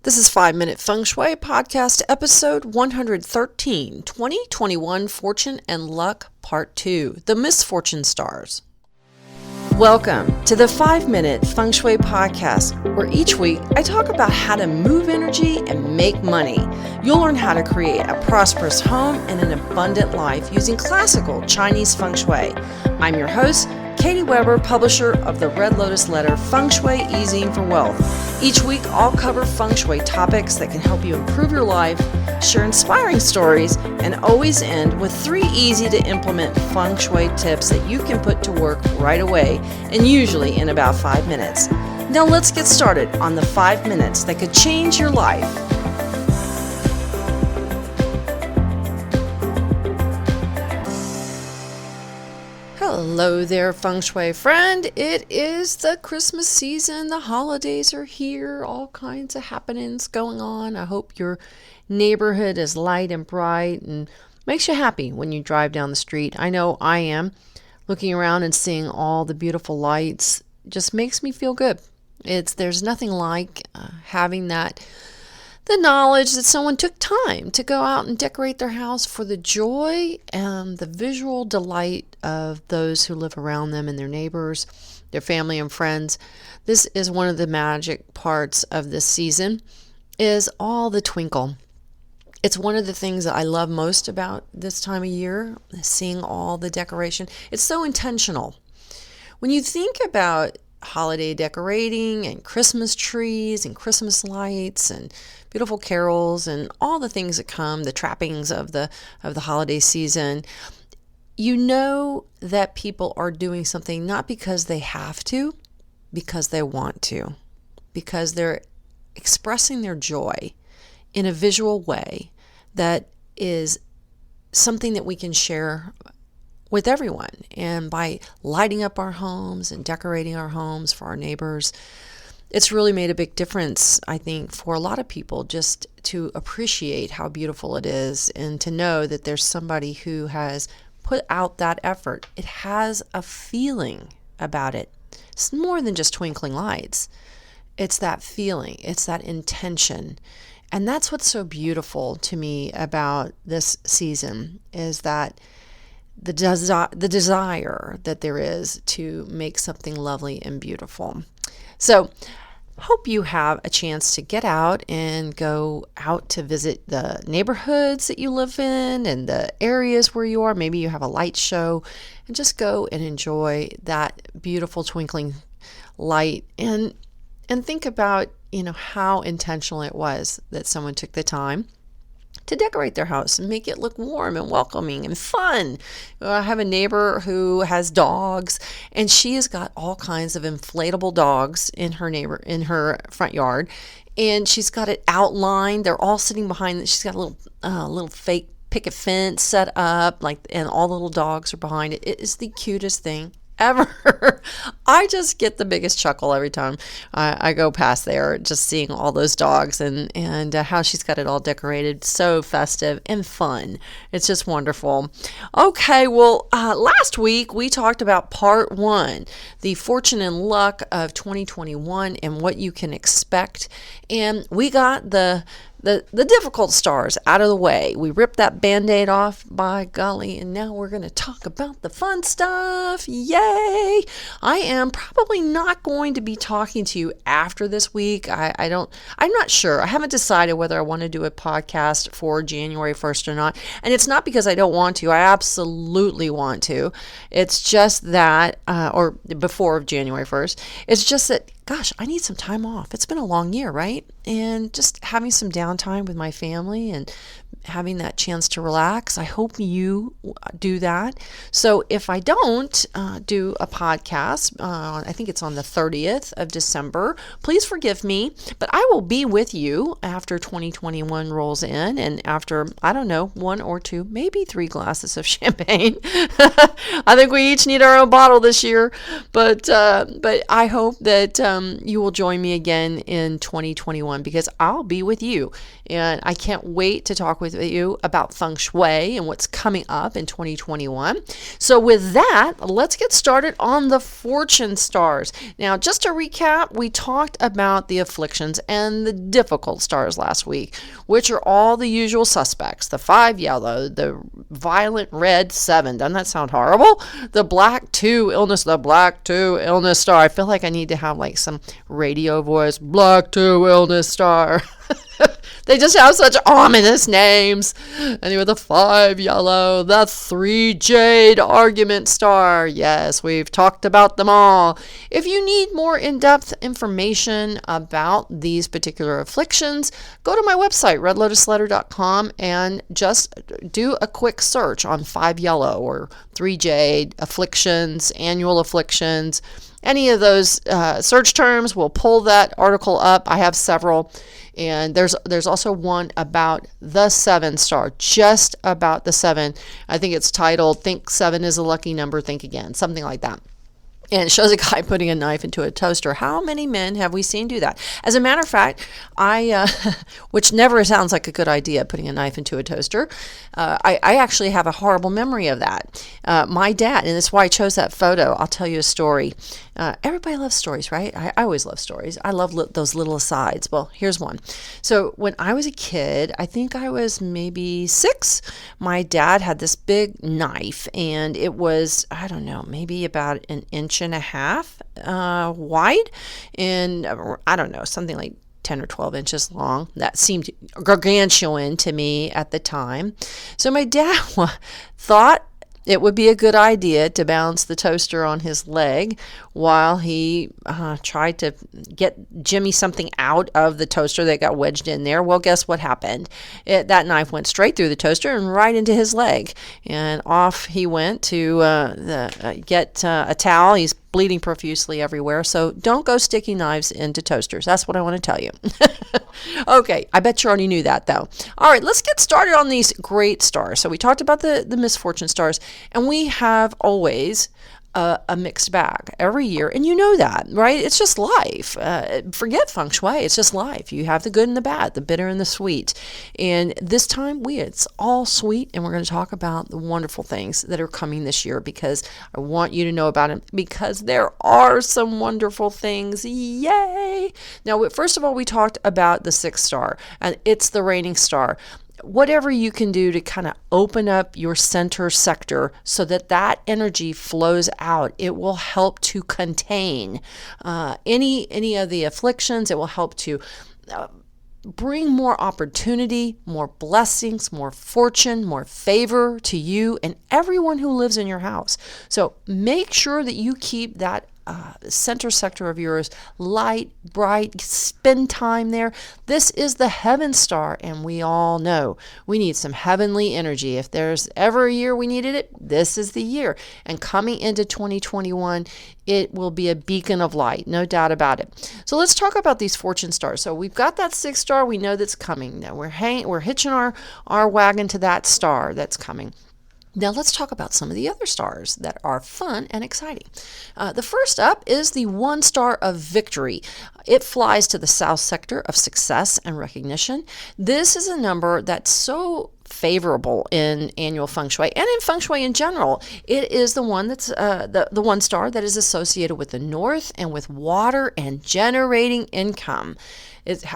This is 5 Minute Feng Shui Podcast, episode 113, 2021 Fortune and Luck, Part 2, The Misfortune Stars. Welcome to the 5 Minute Feng Shui Podcast, where each week I talk about how to move energy and make money. You'll learn how to create a prosperous home and an abundant life using classical Chinese Feng Shui. I'm your host, Katie Weber, publisher of the Red Lotus Letter, Feng Shui Easing for Wealth. Each week, I'll cover Feng Shui topics that can help you improve your life, share inspiring stories, and always end with 3 easy-to-implement Feng Shui tips that you can put to work right away, and usually in about 5 minutes. Now let's get started on the 5 minutes that could change your life. Hello there, Feng Shui friend. It is the Christmas season. The holidays are here. All kinds of happenings going on. I hope your neighborhood is light and bright and makes you happy when you drive down the street. I know I am. Looking around and seeing all the beautiful lights just makes me feel good. There's nothing like having the knowledge that someone took time to go out and decorate their house for the joy and the visual delight of those who live around them and their neighbors, their family and friends. This is one of the magic parts of this season, is all the twinkle. It's one of the things that I love most about this time of year, seeing all the decoration. It's so intentional. When you think about holiday decorating and Christmas trees and Christmas lights and beautiful carols and all the things that come, the trappings of the holiday season, you know that people are doing something not because they have to, because they want to, because they're expressing their joy in a visual way that is something that we can share with everyone. And by lighting up our homes and decorating our homes for our neighbors, it's really made a big difference, I think, for a lot of people, just to appreciate how beautiful it is and to know that there's somebody who has put out that effort. It has a feeling about it. It's more than just twinkling lights. It's that feeling. It's that intention. And that's what's so beautiful to me about this season, is that the desire that there is to make something lovely and beautiful. So hope you have a chance to get out and go out to visit the neighborhoods that you live in and the areas where you are. Maybe you have a light show, and just go and enjoy that beautiful twinkling light and think about, how intentional it was that someone took the time to decorate their house and make it look warm and welcoming and fun. I have a neighbor who has dogs, and she has got all kinds of inflatable dogs in her front yard, and she's got it outlined. They're all sitting behind. She's got a little fake picket fence set up, and all the little dogs are behind it. It is the cutest thing ever. I just get the biggest chuckle every time I go past there, just seeing all those dogs and how she's got it all decorated. So festive and fun. It's just wonderful. Okay, well, last week we talked about part 1, the fortune and luck of 2021 and what you can expect. And we got the difficult stars out of the way. We ripped that Band-Aid off, by golly, and now we're going to talk about the fun stuff. Yay! I am probably not going to be talking to you after this week. I'm not sure. I haven't decided whether I want to do a podcast for January 1st or not. And it's not because I don't want to. I absolutely want to. It's just that, or before January 1st, it's just that, gosh, I need some time off. It's been a long year, right? And just having some downtime with my family and having that chance to relax. I hope you do that. So if I don't do a podcast, I think it's on the 30th of December, please forgive me, but I will be with you after 2021 rolls in and after, I don't know, 1 or 2, maybe 3 glasses of champagne. I think we each need our own bottle this year, but I hope that you will join me again in 2021, because I'll be with you, and I can't wait to talk with with you about feng shui and what's coming up in 2021. So with that, let's get started on the fortune stars. Now, just to recap, we talked about the afflictions and the difficult stars last week, which are all the usual suspects: the 5 yellow, the violent red 7. Doesn't that sound horrible? The black 2 illness, the black 2 illness star. I feel like I need to have like some radio voice. Black 2 illness star. They just have such ominous names. Anyway, the 5 yellow, the 3 jade argument star. Yes, we've talked about them all. If you need more in-depth information about these particular afflictions, go to my website, redlotusletter.com, and just do a quick search on 5 yellow or 3 jade, afflictions, annual afflictions. Any of those search terms will pull that article up. I have several. And there's also one about the 7 star, just about the 7. I think it's titled, Think 7 is a Lucky Number, Think Again, something like that. And it shows a guy putting a knife into a toaster. How many men have we seen do that? As a matter of fact, which never sounds like a good idea, putting a knife into a toaster. I actually have a horrible memory of that. My dad, and that's why I chose that photo. I'll tell you a story. Everybody loves stories, right? I always love stories. I love those little asides. Well, here's one. So when I was a kid, I think I was maybe 6, my dad had this big knife, and it was, I don't know, maybe about an inch and a half wide, and I don't know, something like 10 or 12 inches long. That seemed gargantuan to me at the time. So my dad thought it would be a good idea to balance the toaster on his leg while he tried to get Jimmy something out of the toaster that got wedged in there. Well, guess what happened? That knife went straight through the toaster and right into his leg. And off he went to get a towel. He's bleeding profusely everywhere. So don't go sticking knives into toasters. That's what I want to tell you. Okay, I bet you already knew that, though. All right, let's get started on these great stars. So we talked about the misfortune stars, and we have always a mixed bag every year, and you know that, right? It's just life. Forget feng shui. It's just life. You have the good and the bad, the bitter and the sweet. And this time, it's all sweet, and we're going to talk about the wonderful things that are coming this year, because I want you to know about them, because there are some wonderful things. Yay! Now, first of all, we talked about the 6th star, and it's the reigning star. Whatever you can do to kind of open up your center sector so that energy flows out, it will help to contain any of the afflictions. It will help to bring more opportunity, more blessings, more fortune, more favor to you and everyone who lives in your house. So make sure that you keep that center sector of yours light, bright, spend time there. This is the heaven star, and we all know we need some heavenly energy. If there's ever a year we needed it, this is the year. And coming into 2021, it will be a beacon of light, no doubt about it. So let's talk about these fortune stars. So we've got that 6th star. We know that's coming. Now we're hitching our wagon to that star that's coming. Now let's talk about some of the other stars that are fun and exciting. The first up is the 1 star of victory. It flies to the south sector of success and recognition. This is a number that's so favorable in annual feng shui and in feng shui in general. It is the one that's the 1 star that is associated with the north and with water and generating income.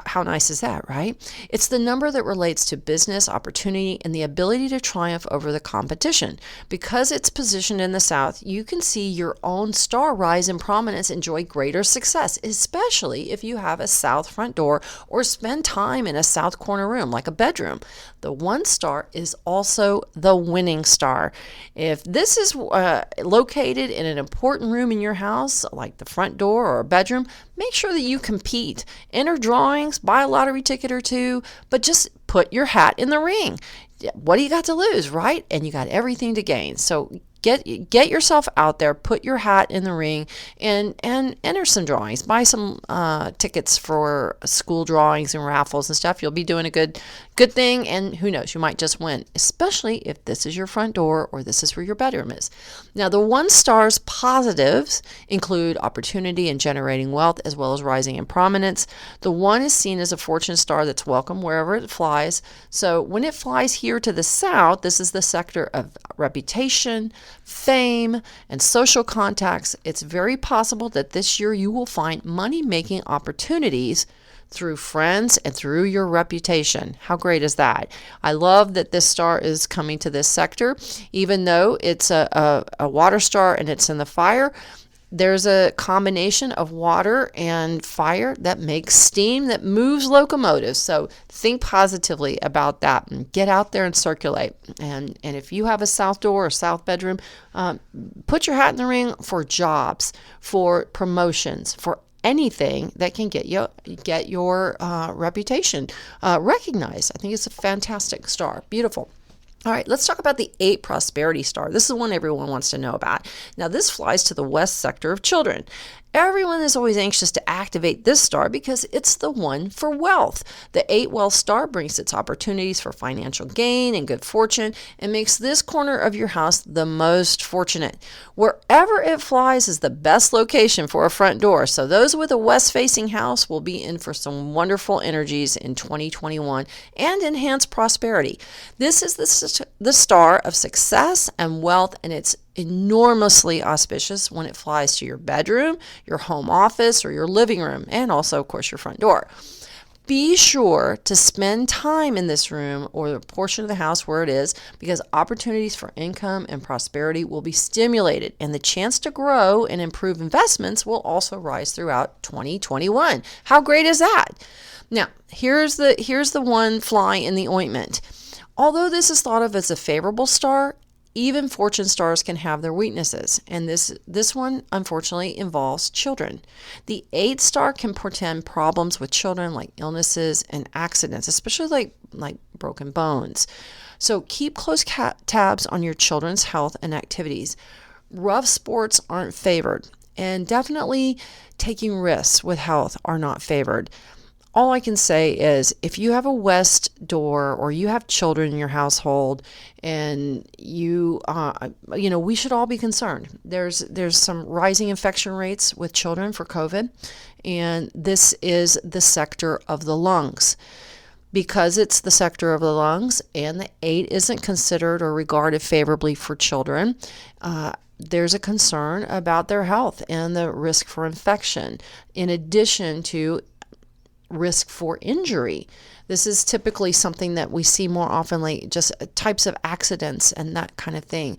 How nice is that, right? It's the number that relates to business, opportunity, and the ability to triumph over the competition. Because it's positioned in the south, you can see your own star rise in prominence, enjoy greater success, especially if you have a south front door or spend time in a south corner room, like a bedroom. The 1 star is also the winning star. If this is located in an important room in your house, like the front door or a bedroom, make sure that you compete. Enter drawings, buy a lottery ticket or 2, but just put your hat in the ring. What do you got to lose, right? And you got everything to gain. So get yourself out there, put your hat in the ring, and enter some drawings. Buy some tickets for school drawings and raffles and stuff. You'll be doing a good good thing, and who knows, you might just win, especially if this is your front door or this is where your bedroom is. Now, the 1-star's positives include opportunity and generating wealth, as well as rising in prominence. The 1 is seen as a fortune star that's welcome wherever it flies. So when it flies here to the south, this is the sector of reputation, fame, and social contacts. It's very possible that this year you will find money-making opportunities through friends and through your reputation. How great is that? I love that this star is coming to this sector. Even though it's a water star and it's in the fire, there's a combination of water and fire that makes steam that moves locomotives. So think positively about that and get out there and circulate. And if you have a south door or south bedroom, put your hat in the ring for jobs, for promotions, for anything that can get your reputation recognized. I think it's a fantastic star. Beautiful. All right, let's talk about the 8 prosperity star. This is the one everyone wants to know about. Now, this flies to the west sector of children. Everyone is always anxious to activate this star because it's the one for wealth. The 8 wealth star brings its opportunities for financial gain and good fortune and makes this corner of your house the most fortunate. Wherever it flies is the best location for a front door. So those with a west-facing house will be in for some wonderful energies in 2021 and enhanced prosperity. This is the star of success and wealth, and it's enormously auspicious when it flies to your bedroom, your home office, or your living room, and also, of course, your front door. Be sure to spend time in this room or the portion of the house where it is, because opportunities for income and prosperity will be stimulated, and the chance to grow and improve investments will also rise throughout 2021. How great is that? Now, here's the one fly in the ointment. Although this is thought of as a favorable star, even fortune stars can have their weaknesses, and this one unfortunately involves children. The 8 star can portend problems with children like illnesses and accidents, especially like broken bones. So keep close tabs on your children's health and activities. Rough sports aren't favored, and definitely taking risks with health are not favored. All I can say is if you have a west door or you have children in your household and we should all be concerned. There's some rising infection rates with children for COVID, and this is the sector of the lungs. Because it's the sector of the lungs and the 8 isn't considered or regarded favorably for children, there's a concern about their health and the risk for infection, in addition to risk for injury. This is typically something that we see more often, like just types of accidents and that kind of thing.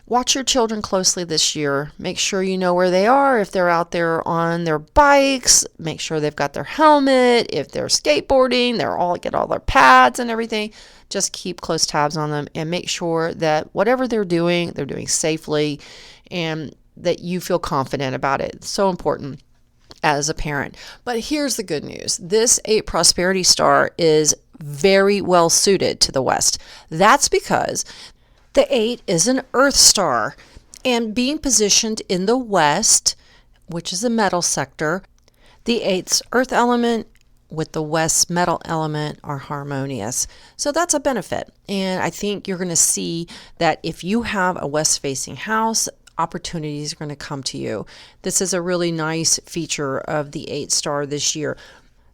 Watch your children closely this year. Make sure you know where they are. If they're out there on their bikes, make sure they've got their helmet. If they're skateboarding, get all their pads and everything. Just keep close tabs on them and make sure that whatever they're doing safely and that you feel confident about it. It's so important as a parent. But here's the good news. This 8 prosperity star is very well suited to the west. That's because the 8 is an earth star, and being positioned in the west, which is the metal sector, the 8's earth element with the west's metal element are harmonious. So that's a benefit. And I think you're going to see that if you have a west-facing house, opportunities are going to come to you. This is a really nice feature of the 8 star this year.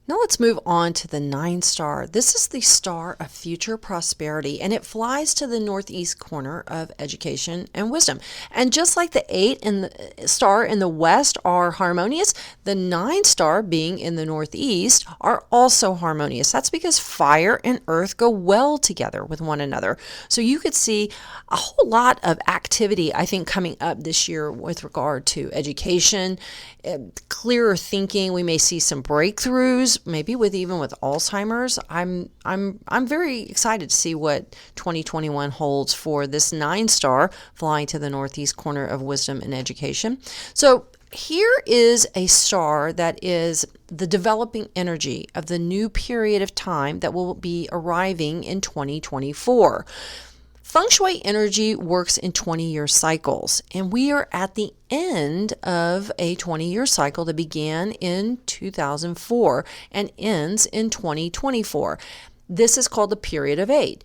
Now let's move on to the 9 star. This is the star of future prosperity, and it flies to the northeast corner of education and wisdom. And just like the 8 and the star in the west are harmonious, the 9 star being in the northeast are also harmonious. That's because fire and earth go well together with one another. So you could see a whole lot of activity, I think, coming up this year with regard to education, clearer thinking. We may see some breakthroughs, maybe even with Alzheimer's. I'm very excited to see what 2021 holds for this 9 star flying to the northeast corner of wisdom and education. So here is a star that is the developing energy of the new period of time that will be arriving in 2024. Feng Shui energy works in 20-year cycles, and we are at the end of a 20-year cycle that began in 2004 and ends in 2024. This is called the period of 8.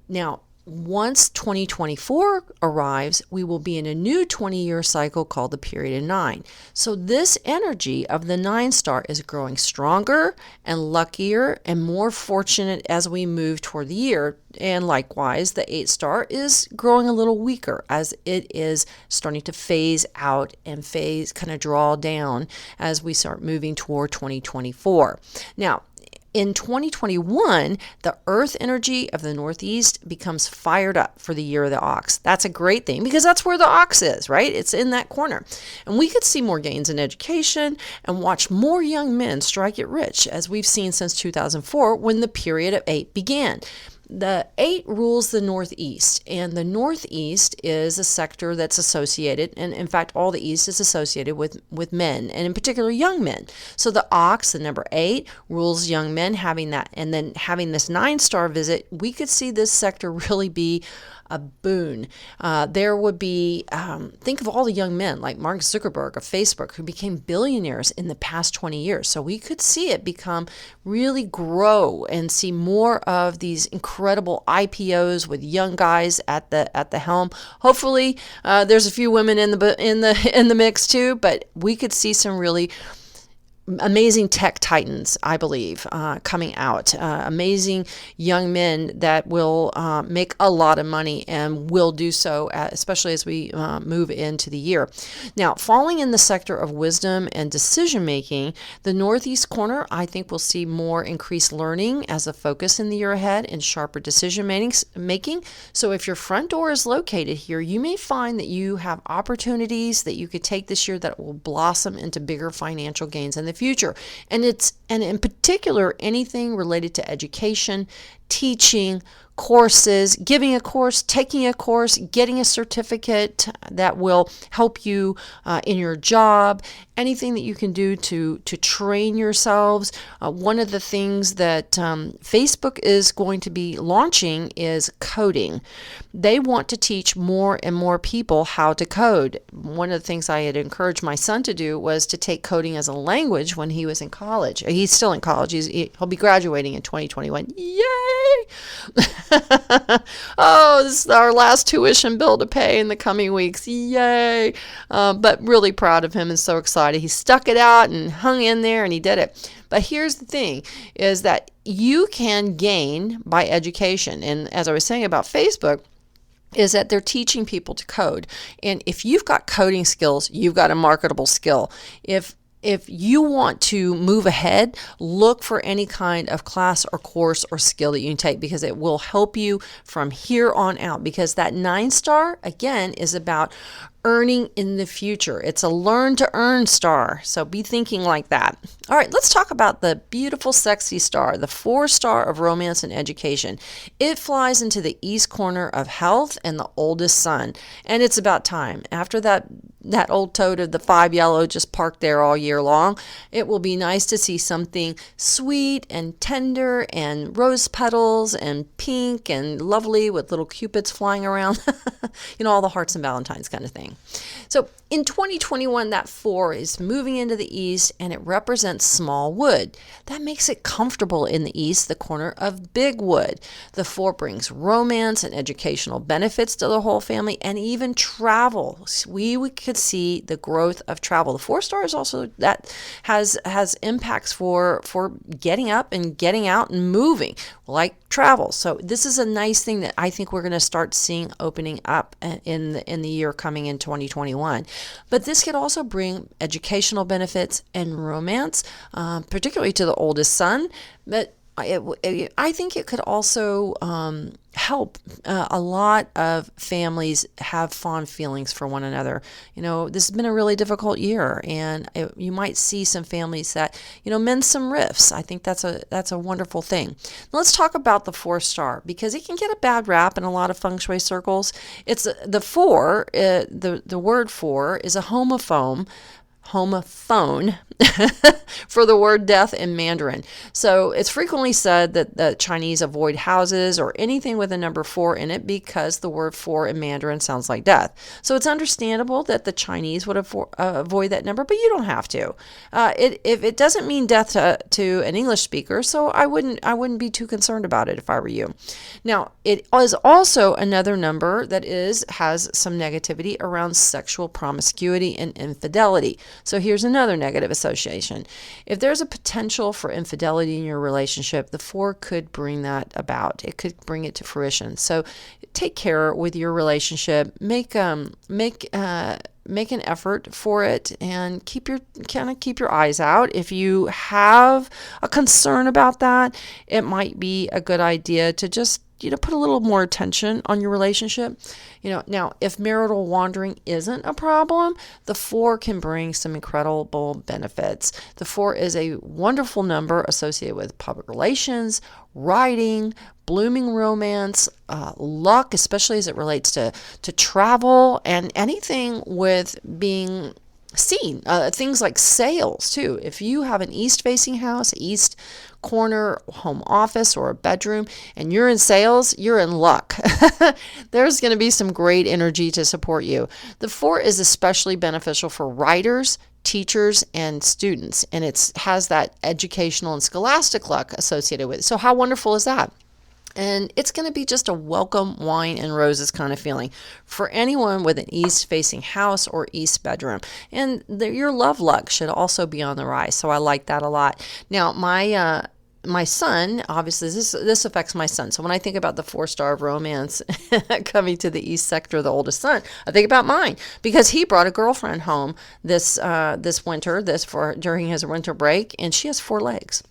Now, once 2024 arrives, we will be in a new 20-year cycle called the period of 9. So this energy of the 9 star is growing stronger and luckier and more fortunate as we move toward the year. And likewise, the 8 star is growing a little weaker as it is starting to phase out and kind of draw down as we start moving toward 2024. Now, in 2021, the earth energy of the Northeast becomes fired up for the year of the ox. That's a great thing because that's where the ox is, right? It's in that corner. And we could see more gains in education and watch more young men strike it rich, as we've seen since 2004 when the period of 8 began. The 8 rules the Northeast, and the Northeast is a sector that's associated, and in fact, all the East is associated with men, and in particular, young men. So the ox, the number 8, rules young men, having that, and then having this 9-star visit, we could see this sector really be a boon. There would be, think of all the young men like Mark Zuckerberg of Facebook who became billionaires in the past 20 years. So we could see it really grow and see more of these incredible IPOs with young guys at the helm. Hopefully, there's a few women in the mix too, but we could see some really amazing tech titans, I believe, coming out. Amazing young men that will make a lot of money and will do so, especially as we move into the year. Now, falling in the sector of wisdom and decision making, the Northeast corner, I think, will see more increased learning as a focus in the year ahead and sharper decision making. So if your front door is located here, you may find that you have opportunities that you could take this year that will blossom into bigger financial gains in the future. And in particular, anything related to education, teaching, courses, giving a course, taking a course, getting a certificate that will help you in your job, anything that you can do to train yourselves. One of the things that Facebook is going to be launching is coding. They want to teach more and more people how to code. One of the things I had encouraged my son to do was to take coding as a language when he was in college. He's still in college. He'll be graduating in 2021. Yay! Oh, this is our last tuition bill to pay in the coming weeks. Yay! But really proud of him and so excited. He stuck it out and hung in there and he did it. But here's the thing, is that you can gain by education. And as I was saying about Facebook, is that they're teaching people to code. And if you've got coding skills, you've got a marketable skill. If you want to move ahead, look for any kind of class or course or skill that you can take because it will help you from here on out. Because that 9-star, again, is about earning in the future. It's a learn to earn star. So be thinking like that. All right, let's talk about the beautiful, sexy star, the 4-star of romance and education. It flies into the east corner of health and the oldest son. And it's about time. After that old toad of the 5 yellow just parked there all year long, it will be nice to see something sweet and tender and rose petals and pink and lovely with little cupids flying around. All the hearts and valentines kind of thing. So in 2021, that 4 is moving into the east and it represents small wood. That makes it comfortable in the east, the corner of big wood. The 4 brings romance and educational benefits to the whole family and even travel. We could see the growth of travel. The 4-star is also that has impacts for getting up and getting out and moving, like travel. So this is a nice thing that I think we're going to start seeing opening up in the year coming in 2021. But this could also bring educational benefits and romance, particularly to the oldest son. But I think it could also help a lot of families have fond feelings for one another. This has been a really difficult year, and you might see some families that, mend some rifts. I think that's a wonderful thing. Now, let's talk about the 4-star because it can get a bad rap in a lot of feng shui circles. It's the 4. The word 4 is a homophone. homophone for the word death in Mandarin. So it's frequently said that the Chinese avoid houses or anything with a number 4 in it because the word 4 in Mandarin sounds like death. So it's understandable that the Chinese would avoid that number, but you don't have to. If it doesn't mean death to an English speaker, so I wouldn't be too concerned about it if I were you. Now, it is also another number that has some negativity around sexual promiscuity and infidelity. So here's another negative association. If there's a potential for infidelity in your relationship, the 4 could bring that about. It could bring it to fruition. So take care with your relationship. Make an effort for it, and keep your eyes out. If you have a concern about that, it might be a good idea to just put a little more attention on your relationship. Now, if marital wandering isn't a problem, the 4 can bring some incredible benefits. The 4 is a wonderful number associated with public relations, writing, blooming romance, luck, especially as it relates to travel and anything with being seen. Things like sales too. If you have an east-facing house, east corner home office or a bedroom, and you're in sales, you're in luck. There's going to be some great energy to support you. The 4 is especially beneficial for writers, teachers, and students, and it has that educational and scholastic luck associated with it. So how wonderful is that? And it's going to be just a welcome wine and roses kind of feeling for anyone with an east-facing house or east bedroom. And your love luck should also be on the rise. So I like that a lot. Now, my son, obviously, this affects my son. So when I think about the 4-star of romance coming to the east sector, the oldest son, I think about mine, because he brought a girlfriend home this winter, during his winter break, and she has 4 legs.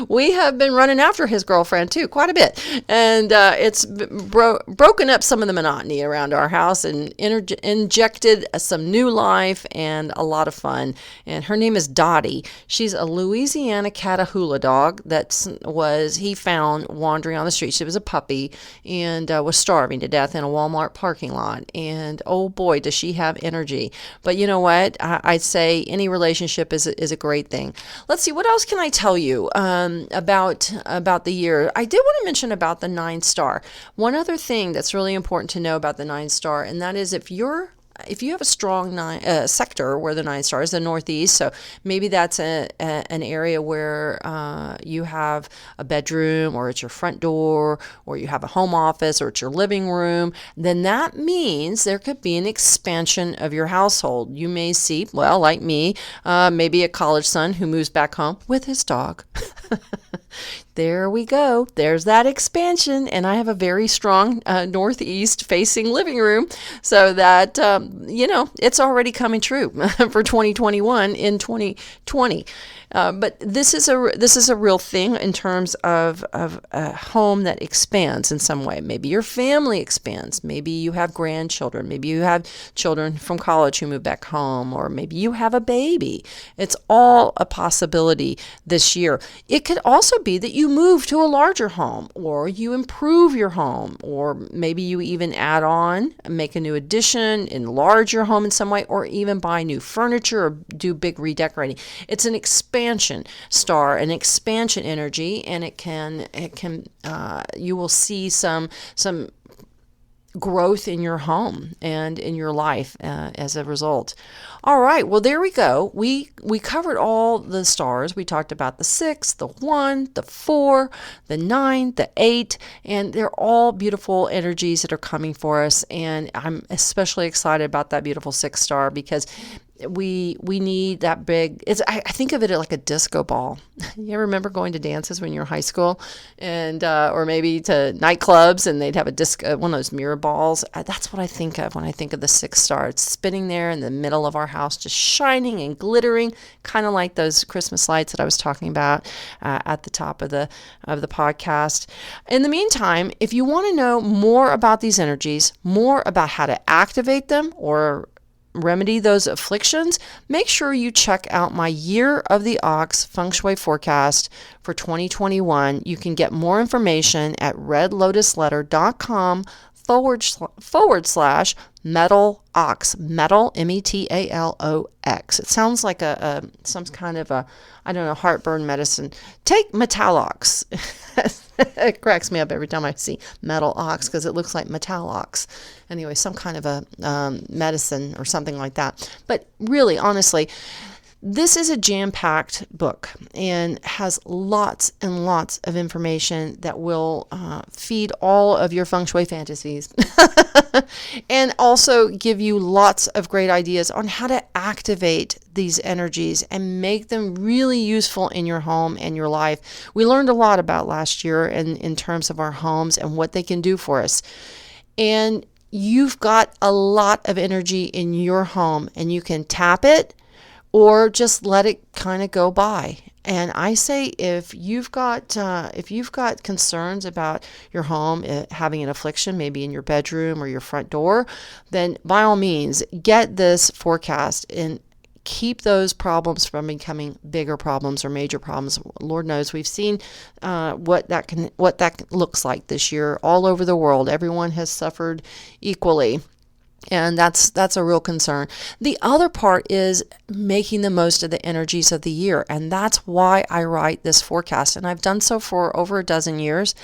We have been running after his girlfriend too, quite a bit, and it's broken up some of the monotony around our house and injected some new life and a lot of fun. And her name is Dottie. She's a Louisiana Catahoula dog he found wandering on the street. She was a puppy and was starving to death in a Walmart parking lot. And oh boy, does she have energy. But you know what? I'd say any relationship is a great thing. Let's see, what else can I tell you about the year? I did want to mention about the 9-star. One other thing that's really important to know about the 9-star, and that is if you have a strong sector where the 9-star is the Northeast, so maybe that's an area where you have a bedroom, or it's your front door, or you have a home office, or it's your living room, then that means there could be an expansion of your household. You may see, well, like me, maybe a college son who moves back home with his dog. There we go. There's that expansion. And I have a very strong northeast facing living room. So that, it's already coming true for 2021 in 2020. But this is a real thing in terms of a home that expands in some way. Maybe your family expands. Maybe you have grandchildren. Maybe you have children from college who move back home, or maybe you have a baby. It's all a possibility this year. It could also be that you move to a larger home, or you improve your home, or maybe you even add on, make a new addition, enlarge your home in some way, or even buy new furniture or do big redecorating. It's an expansion star, an expansion energy, and it can you will see some growth in your home and in your life as a result. All right, well, there we go. We covered all the stars. We talked about the 6, the 1, the 4, the 9, the 8, and they're all beautiful energies that are coming for us. And I'm especially excited about that beautiful 6 star because we need that big. I think of it like a disco ball. You ever remember going to dances when you were in high school, and or maybe to nightclubs, and they'd have a disco, one of those mirror balls. That's what I think of when I think of the 6 star. It's spinning there in the middle of our house, just shining and glittering, kind of like those Christmas lights that I was talking about at the top of the podcast. In the meantime, if you want to know more about these energies, more about how to activate them or remedy those afflictions, make sure you check out my Year of the Ox Feng Shui forecast for 2021. You can get more information at redlotusletter.com /, Metal Ox. Metal, Metalox. It sounds like some kind of heartburn medicine. Take Metalox. It cracks me up every time I see Metal Ox because it looks like Metalox. Anyway, some kind of a medicine or something like that. But really, honestly, this is a jam-packed book and has lots and lots of information that will feed all of your feng shui fantasies and also give you lots of great ideas on how to activate these energies and make them really useful in your home and your life. We learned a lot about last year in terms of our homes and what they can do for us. And you've got a lot of energy in your home and you can tap it or just let it kind of go by. And I say if you've got concerns about your home having an affliction, maybe in your bedroom or your front door, then by all means get this forecast and keep those problems from becoming bigger problems or major problems. Lord knows we've seen what that looks like this year all over the world. Everyone has suffered equally. And that's a real concern. The other part is making the most of the energies of the year. And that's why I write this forecast. And I've done so for over a dozen years.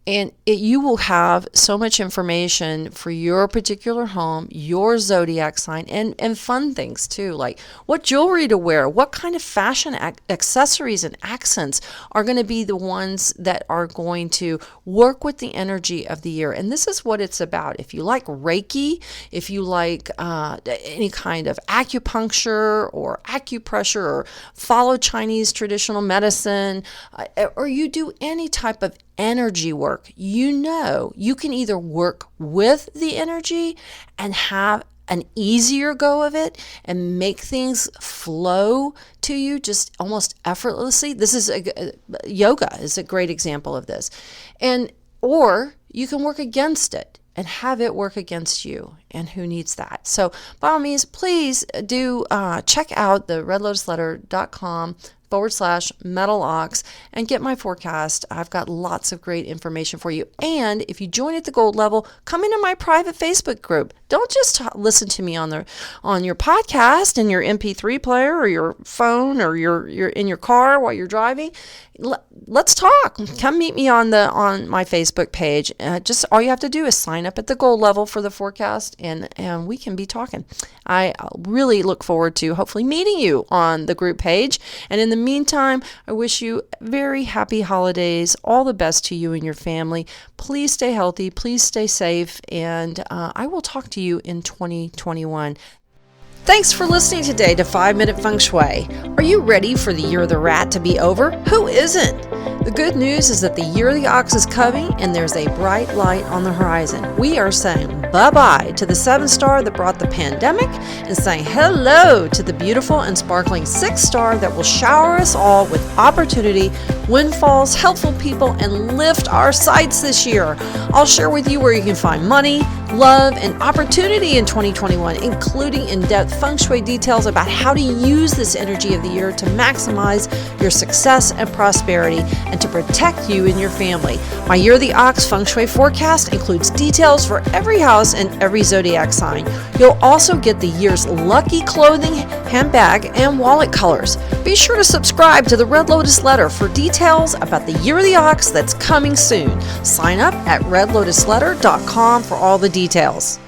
And you will have so much information for your particular home, your zodiac sign, and fun things too, like what jewelry to wear, what kind of fashion accessories and accents are going to be the ones that are going to work with the energy of the year. And this is what it's about. If you like Reiki, if you like any kind of acupuncture or acupressure or follow Chinese traditional medicine, or you do any type of energy work, you can either work with the energy and have an easier go of it and make things flow to you just almost effortlessly. This is yoga is a great example of this. Or you can work against it and have it work against you. And who needs that? So by all means, please do check out the redlotusletter.com/metalox and get my forecast. I've got lots of great information for you. And if you join at the gold level, come into my private Facebook group. Don't just listen to me on your podcast and your MP3 player or your phone or you're in your car while you're driving. Let's talk. Come meet me on my Facebook page. Just all you have to do is sign up at the gold level for the forecast, and we can be talking. I really look forward to hopefully meeting you on the group page. And in the meantime, I wish you very happy holidays. All the best to you and your family. Please stay healthy. Please stay safe. And I will talk to you in 2021. Thanks for listening today to 5 Minute Feng Shui. Are you ready for the Year of the Rat to be over? Who isn't? The good news is that the Year of the Ox is coming and there's a bright light on the horizon. We are saying bye-bye to the 7-star that brought the pandemic and saying hello to the beautiful and sparkling 6-star that will shower us all with opportunity, windfalls, helpful people, and lift our sights this year. I'll share with you where you can find money, love, and opportunity in 2021, including in-depth feng shui details about how to use this energy of the year to maximize your success and prosperity and to protect you and your family. My Year of the Ox feng shui forecast includes details for every house and every zodiac sign. You'll also get the year's lucky clothing, handbag, and wallet colors. Be sure to subscribe to the Red Lotus Letter for details about the Year of the Ox that's coming soon. Sign up at redlotusletter.com for all the details.